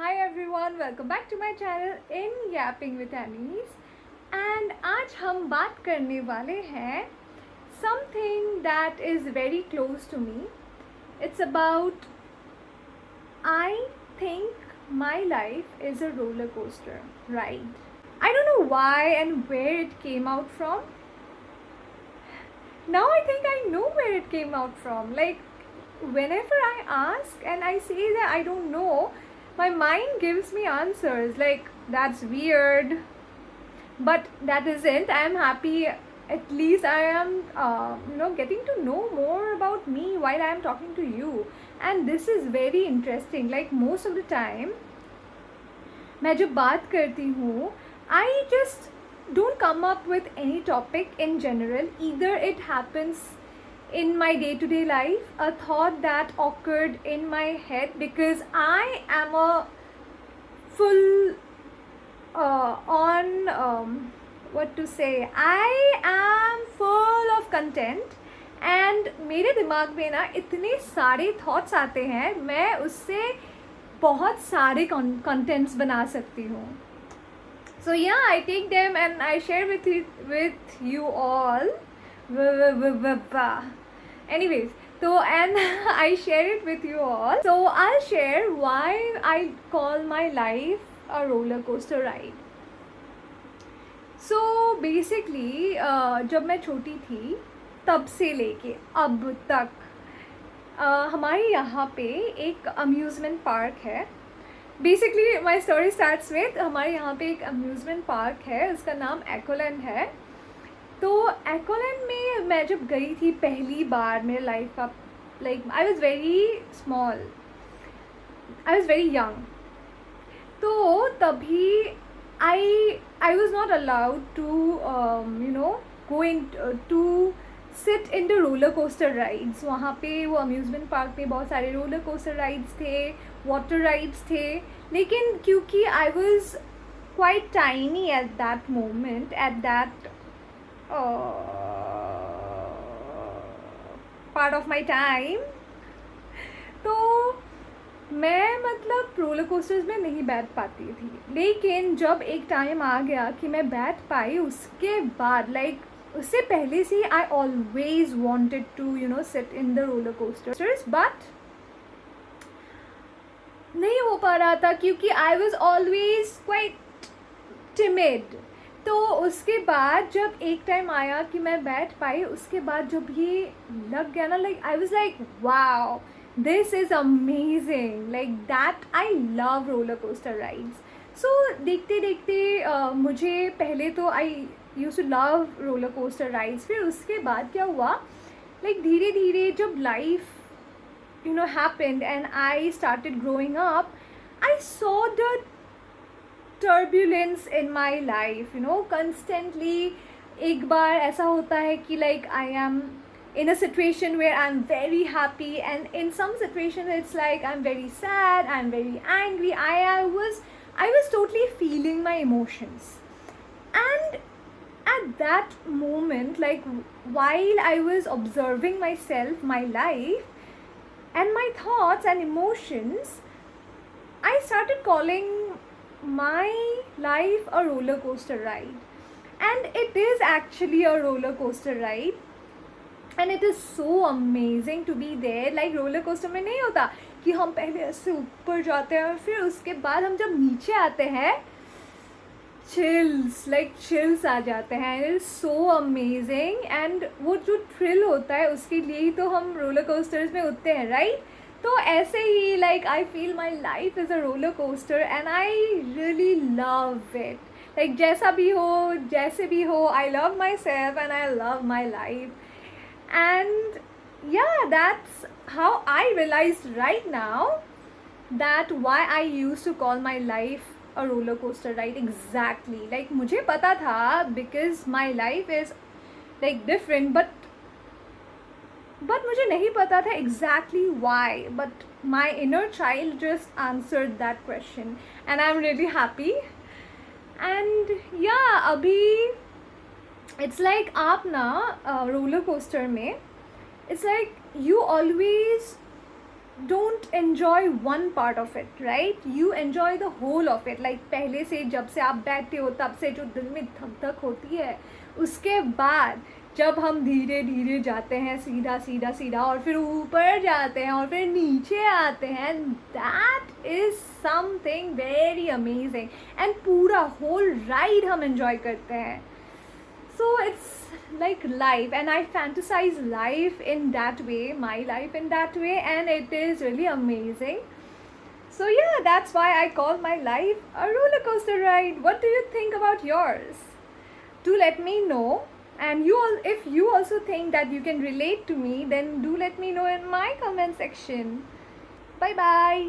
Hi everyone, welcome back to my channel in Yapping with Annie's. And आज हम बात करने वाले हैं something that is very close to me. It's about I think my life is a roller coaster ride. I don't know why and where it came out from. Now I think I know where it came out from. Like whenever I ask and I say that I don't know, my mind gives me answers like that's weird, but that isn't. I am happy. At least I am getting to know more about me while I am talking to you, and this is very interesting. Like most of the time मैं जब बात करती हूँ, I just don't come up with any topic in general. Either it happens in my day-to-day life, a thought that occurred in my head, because I am a full what to say, I am full of content, and मेरे दिमाग में ना इतने सारे thoughts आते हैं, मैं उससे बहुत सारे contents बना सकती हूँ. So yeah, I take them and I share with you all. Anyways, so and I share it with you all. So I'll share why I call my life a roller coaster ride. So basically, जब मैं छोटी थी तब से लेके अब तक हमारे यहाँ पे एक अम्यूज़मेंट पार्क है. Basically my story starts with, हमारे यहाँ पे एक अम्यूज़मेंट पार्क है, उसका नाम एक्वालैंड है. तो एक्वालैंड में मैं जब गई थी पहली बार मेरे लाइफ का, like I was very small, I was very young. तो तभी I was not allowed to go in to sit in the roller coaster rides. वहाँ पे वो अम्यूज़मेंट पार्क पे बहुत सारे रोलर कोस्टर राइड्स थे, वाटर राइड्स थे. लेकिन क्योंकि I was quite tiny at that moment, at that part of my time, तो मैं मतलब रोलर कोस्टर्स में नहीं बैठ पाती थी. लेकिन जब एक टाइम आ गया कि मैं बैठ पाई, उसके बाद उससे पहले से I always wanted to sit in the roller coasters, but नहीं हो पा रहा था क्योंकि I was always quite timid. तो उसके बाद जब एक टाइम आया कि मैं बैठ पाई, उसके बाद जब ये लग गया ना, I was wow, this is amazing, like that. I love roller coaster rides. So देखते देखते मुझे पहले तो I used to love roller coaster rides. फिर उसके बाद क्या हुआ, धीरे धीरे जब life happened and I started growing up, I saw the turbulence in my life. Constantly एक बार ऐसा होता है कि I am in a situation where I'm very happy, and in some situations it's like I'm very sad, I'm very angry. I was totally feeling my emotions. And at that moment, while I was observing myself, my life and my thoughts and emotions, I started calling my life a roller coaster ride. And it is actually a roller coaster ride, and it is so amazing to be there. Roller coaster में नहीं होता कि हम पहले ऐसे ऊपर जाते हैं और फिर उसके बाद हम जब नीचे आते हैं, चिल्स आ जाते हैं. It is so amazing. And वो जो थ्रिल होता है उसके लिए ही तो हम रोलर कोस्टर्स में उठते हैं, राइट? तो ऐसे ही I feel my life is a roller coaster and I really love it. जैसा भी हो, जैसे भी हो, I love myself and I love my life. And yeah, that's how I realized right now that why I used to call my life a roller coaster ride. Exactly. मुझे पता था because my life is different, but मुझे नहीं पता था exactly why. But my inner child just answered that question, and I'm really happy. And yeah, अभी it's आप ना रोलर कोस्टर में, it's you always don't enjoy one part of it, right? You enjoy the whole of it. Like पहले से जब से आप बैठते हो तब से जो दिल में धक धक होती है, उसके बाद जब हम धीरे धीरे जाते हैं सीधा सीधा सीधा और फिर ऊपर जाते हैं और फिर नीचे आते हैं, that is something very amazing. And पूरा होल राइड हम एंजॉय करते हैं. So it's like life, and I fantasize life in that way, my life in that way, and it is really amazing. So yeah, that's why I call my life a roller coaster ride. What do you think about yours? Do let me know. And you all, if you also think that you can relate to me, then do let me know in my comment section. Bye bye.